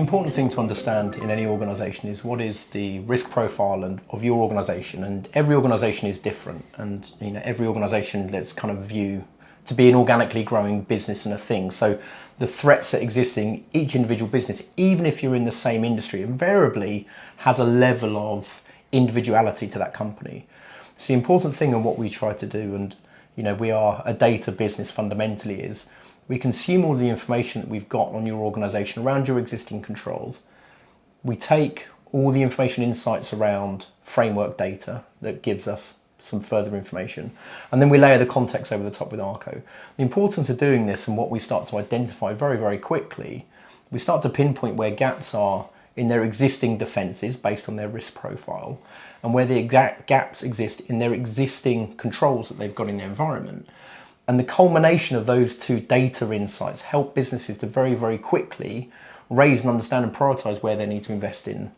important thing to understand in any organisation is what is the risk profile of your organisation, and every organisation is different, and every organisation let's kind of view to be an organically growing business and a thing. So the threats that exist in each individual business, even if you're in the same industry, invariably has a level of individuality to that company. So the important thing and what we try to do, and we are a data business fundamentally, is we consume all the information that we've got on your organisation around your existing controls. We take all the information insights around framework data that gives us some further information, and then we layer the context over the top with Arco. The importance of doing this, and what we start to identify very, very quickly, we start to pinpoint where gaps are in their existing defences based on their risk profile, and where the exact gaps exist in their existing controls that they've got in their environment. And the culmination of those two data insights help businesses to very, very quickly raise and understand and prioritise where they need to invest in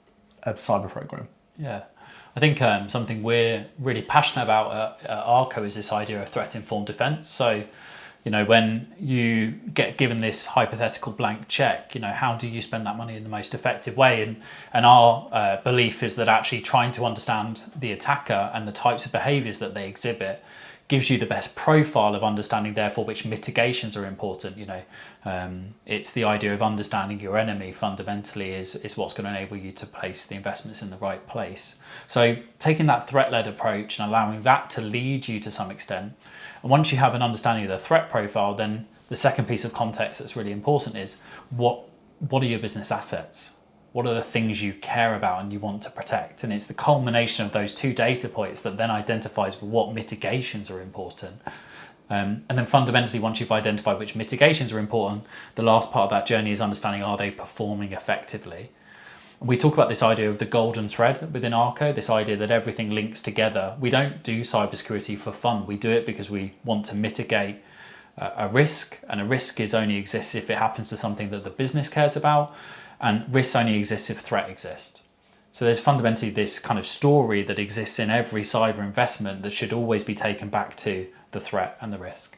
a cyber program. Yeah, I think something we're really passionate about at Arco is this idea of threat-informed defence. So, when you get given this hypothetical blank check, how do you spend that money in the most effective way? And our belief is that actually trying to understand the attacker and the types of behaviours that they exhibit gives you the best profile of understanding, therefore, which mitigations are important. It's the idea of understanding your enemy fundamentally is what's going to enable you to place the investments in the right place. So taking that threat-led approach and allowing that to lead you to some extent, and once you have an understanding of the threat profile, then the second piece of context that's really important is what are your business assets? What are the things you care about and you want to protect? And it's the culmination of those two data points that then identifies what mitigations are important. And then fundamentally, once you've identified which mitigations are important, the last part of that journey is understanding, are they performing effectively? We talk about this idea of the golden thread within Arco, this idea that everything links together. We don't do cybersecurity for fun. We do it because we want to mitigate a risk, and a risk only exists if it happens to something that the business cares about. And risks only exist if threat exists. So there's fundamentally this kind of story that exists in every cyber investment that should always be taken back to the threat and the risk.